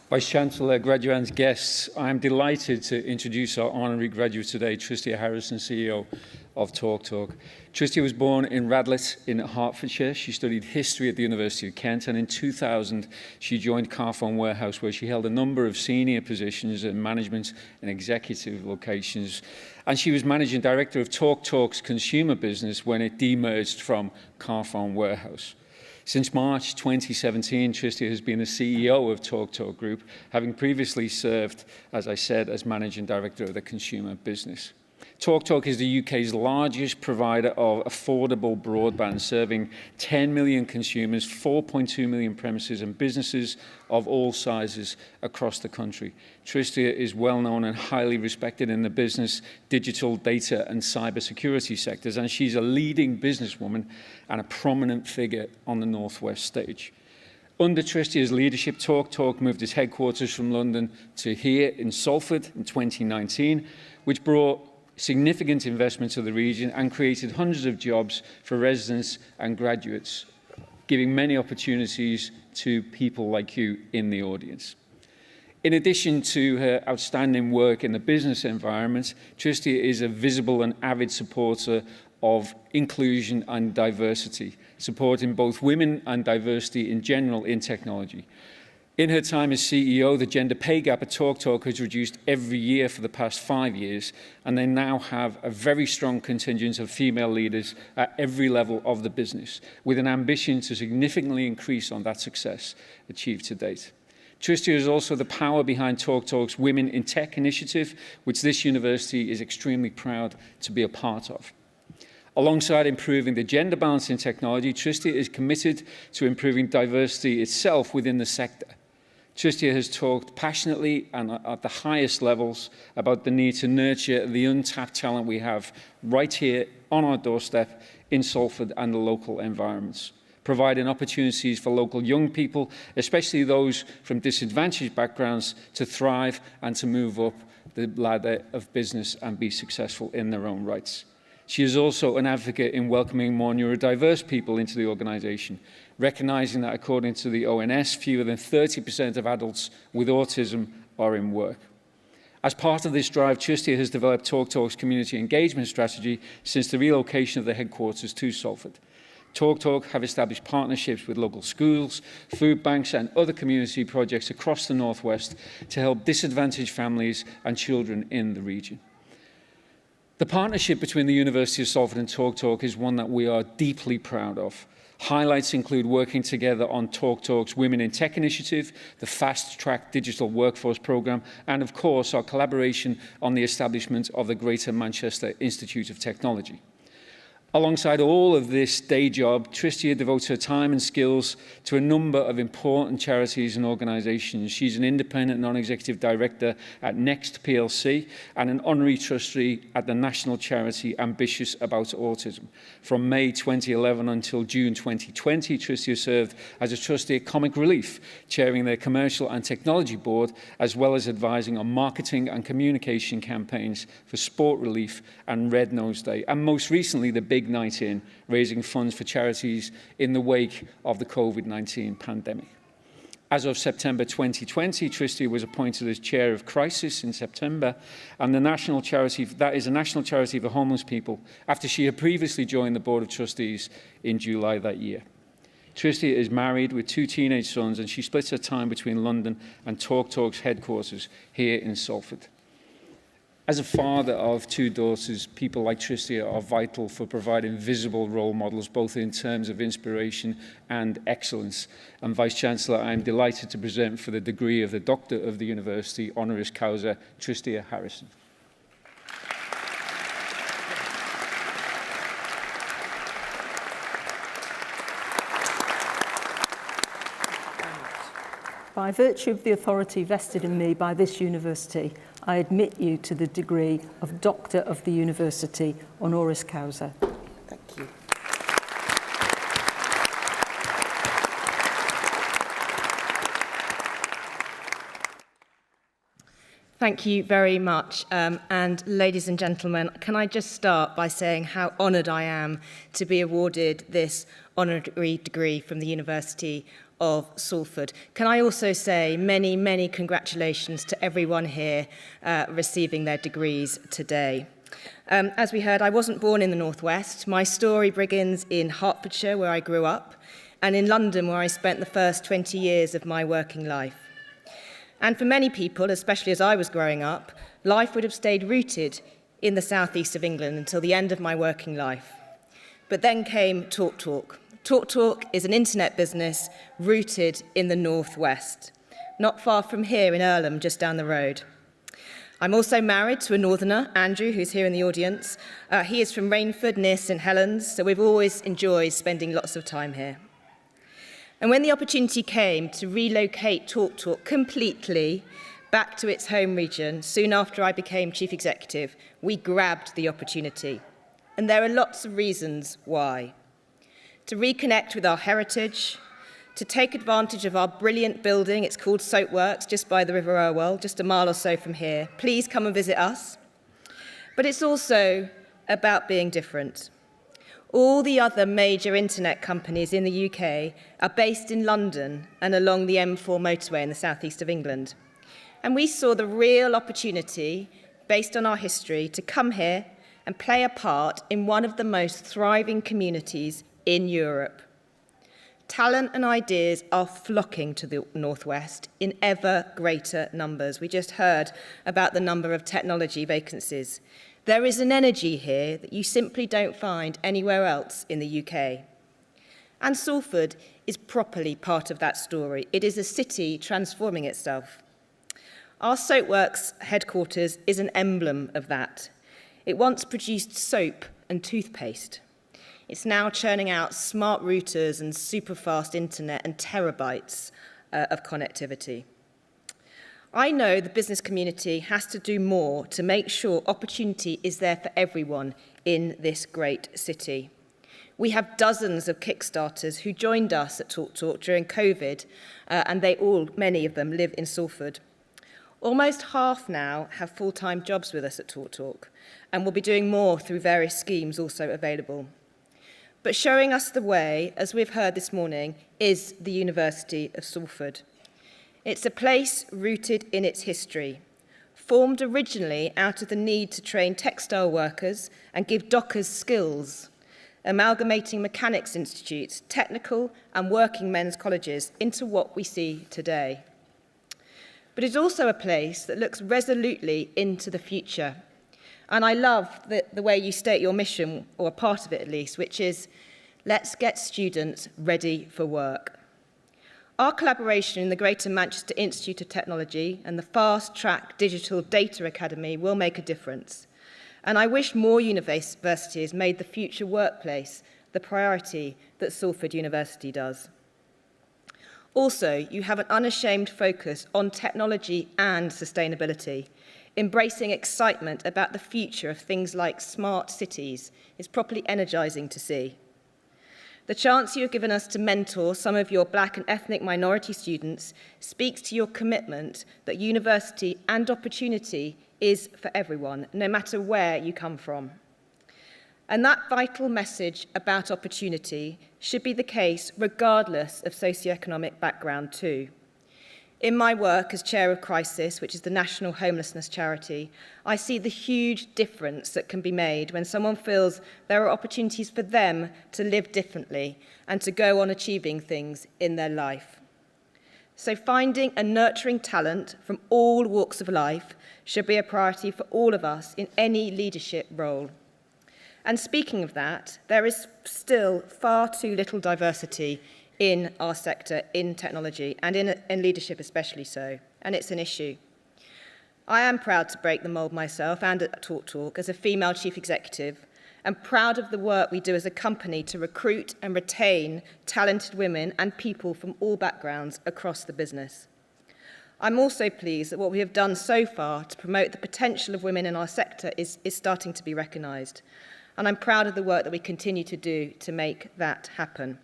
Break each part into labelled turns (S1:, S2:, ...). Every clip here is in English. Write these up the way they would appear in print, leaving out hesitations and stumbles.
S1: Vice-Chancellor, graduates, guests, I am delighted to introduce our honorary graduate today, Tristia Harrison, CEO of TalkTalk. Tristia was born in Radlett in Hertfordshire. She studied history at the University of Kent, and in 2000 she joined Carphone Warehouse, where she held a number of senior positions in management and executive locations. And she was Managing Director of TalkTalk's consumer business when it demerged from Carphone Warehouse. Since March 2017, Tristia has been the CEO of TalkTalk Group, having previously served, as I said, as Managing Director of the consumer business. TalkTalk is the UK's largest provider of affordable broadband, serving 10 million consumers, 4.2 million premises and businesses of all sizes across the country. Tristia is well known and highly respected in the business, digital, data and cybersecurity sectors, and she's a leading businesswoman and a prominent figure on the Northwest stage. Under Tristia's leadership, TalkTalk moved its headquarters from London to here in Salford in 2019, which brought significant investment to the region and created hundreds of jobs for residents and graduates, giving many opportunities to people like you in the audience. In addition to her outstanding work in the business environment, Tristia is a visible and avid supporter of inclusion and diversity, supporting both women and diversity in general in technology. In her time as CEO, the gender pay gap at TalkTalk has reduced every year for the past 5 years, and they now have a very strong contingent of female leaders at every level of the business, with an ambition to significantly increase on that success achieved to date. Tristia is also the power behind TalkTalk's Women in Tech initiative, which this university is extremely proud to be a part of. Alongside improving the gender balance in technology, Tristia is committed to improving diversity itself within the sector. Tristia has talked passionately and at the highest levels about the need to nurture the untapped talent we have right here on our doorstep in Salford and the local environments, providing opportunities for local young people, especially those from disadvantaged backgrounds, to thrive and to move up the ladder of business and be successful in their own rights. She is also an advocate in welcoming more neurodiverse people into the organisation, recognising that according to the ONS, fewer than 30% of adults with autism are in work. As part of this drive, Tristia has developed TalkTalk's community engagement strategy since the relocation of the headquarters to Salford. TalkTalk have established partnerships with local schools, food banks and other community projects across the Northwest to help disadvantaged families and children in the region. The partnership between the University of Salford and TalkTalk is one that we are deeply proud of. Highlights include working together on TalkTalk's Women in Tech initiative, the Fast Track Digital Workforce Programme, and of course our collaboration on the establishment of the Greater Manchester Institute of Technology. Alongside all of this day job, Tristia devotes her time and skills to a number of important charities and organisations. She's an independent non-executive director at Next Plc and an honorary trustee at the national charity Ambitious About Autism. From May 2011 until June 2020, Tristia served as a trustee at Comic Relief, chairing their commercial and technology board, as well as advising on marketing and communication campaigns for Sport Relief and Red Nose Day, and most recently the Big Night In, raising funds for charities in the wake of the COVID-19 pandemic. As of September 2020, Tristia was appointed as Chair of Crisis in September, and that is a national charity for homeless people, after she had previously joined the Board of Trustees in July that year. Tristia is married with 2 teenage sons, and she splits her time between London and TalkTalk's headquarters here in Salford. As a father of 2 daughters, people like Tristia are vital for providing visible role models, both in terms of inspiration and excellence. And Vice-Chancellor, I am delighted to present for the degree of the Doctor of the University, Honoris Causa, Tristia Harrison.
S2: By virtue of the authority vested in me by this university, I admit you to the degree of Doctor of the University, Honoris Causa. Thank you.
S3: Thank you very much. And ladies and gentlemen, can I just start by saying how honoured I am to be awarded this honorary degree from the University of Salford. Can I also say many, many congratulations to everyone here receiving their degrees today. As we heard, I wasn't born in the Northwest. My story begins in Hertfordshire, where I grew up, and in London, where I spent the first 20 years of my working life. And for many people, especially as I was growing up, life would have stayed rooted in the southeast of England until the end of my working life. But then came TalkTalk. TalkTalk is an internet business rooted in the northwest, not far from here in Earlham, just down the road. I'm also married to a northerner, Andrew, who's here in the audience. He is from Rainford, near St Helens, so we've always enjoyed spending lots of time here. And when the opportunity came to relocate TalkTalk completely back to its home region, soon after I became Chief Executive, we grabbed the opportunity. And there are lots of reasons why. To reconnect with our heritage, to take advantage of our brilliant building, it's called Soapworks, just by the River Irwell, just a mile or so from here. Please come and visit us. But it's also about being different. All the other major internet companies in the UK are based in London and along the M4 motorway in the southeast of England. And we saw the real opportunity, based on our history, to come here and play a part in one of the most thriving communities in Europe. Talent and ideas are flocking to the Northwest in ever greater numbers. We just heard about the number of technology vacancies. There is an energy here that you simply don't find anywhere else in the UK. And Salford is properly part of that story. It is a city transforming itself. Our Soapworks headquarters is an emblem of that. It once produced soap and toothpaste. It's now churning out smart routers and super-fast internet and terabytes of connectivity. I know the business community has to do more to make sure opportunity is there for everyone in this great city. We have dozens of Kickstarters who joined us at TalkTalk during COVID, and many of them live in Salford. Almost half now have full-time jobs with us at TalkTalk, and will be doing more through various schemes also available. But showing us the way, as we've heard this morning, is the University of Salford. It's a place rooted in its history, formed originally out of the need to train textile workers and give dockers skills, amalgamating mechanics institutes, technical and working men's colleges into what we see today. But it's also a place that looks resolutely into the future. And I love the way you state your mission, or a part of it at least, which is, let's get students ready for work. Our collaboration in the Greater Manchester Institute of Technology and the Fast Track Digital Data Academy will make a difference. And I wish more universities made the future workplace the priority that Salford University does. Also, you have an unashamed focus on technology and sustainability. Embracing excitement about the future of things like smart cities is properly energising to see. The chance you have given us to mentor some of your Black and ethnic minority students speaks to your commitment that university and opportunity is for everyone, no matter where you come from. And that vital message about opportunity should be the case regardless of socioeconomic background too. In my work as Chair of Crisis, which is the national homelessness charity, I see the huge difference that can be made when someone feels there are opportunities for them to live differently and to go on achieving things in their life. So finding and nurturing talent from all walks of life should be a priority for all of us in any leadership role. And speaking of that, there is still far too little diversity in our sector, in technology, and in leadership especially so, and it's an issue. I am proud to break the mould myself and at TalkTalk as a female chief executive, and proud of the work we do as a company to recruit and retain talented women and people from all backgrounds across the business. I'm also pleased that what we have done so far to promote the potential of women in our sector is starting to be recognised, and I'm proud of the work that we continue to do to make that happen.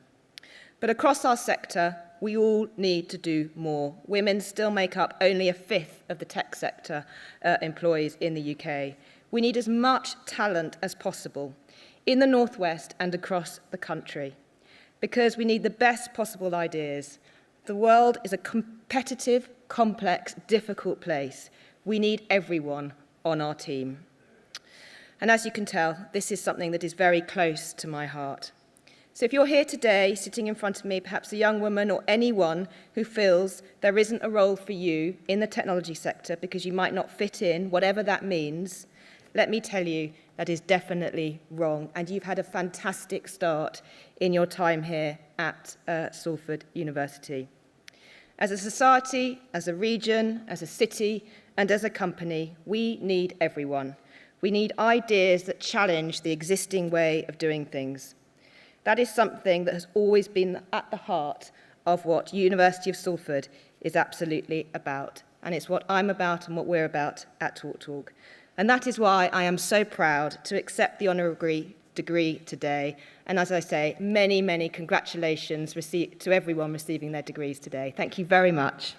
S3: But across our sector, we all need to do more. Women still make up only a fifth of the tech sector employees in the UK. We need as much talent as possible in the Northwest and across the country, because we need the best possible ideas. The world is a competitive, complex, difficult place. We need everyone on our team. And as you can tell, this is something that is very close to my heart. So if you're here today, sitting in front of me, perhaps a young woman or anyone who feels there isn't a role for you in the technology sector because you might not fit in, whatever that means, let me tell you, that is definitely wrong. And you've had a fantastic start in your time here at Salford University. As a society, as a region, as a city, and as a company, we need everyone. We need ideas that challenge the existing way of doing things. That is something that has always been at the heart of what University of Salford is absolutely about. And it's what I'm about and what we're about at TalkTalk. And that is why I am so proud to accept the honorary degree today. And as I say, many, many congratulations to everyone receiving their degrees today. Thank you very much.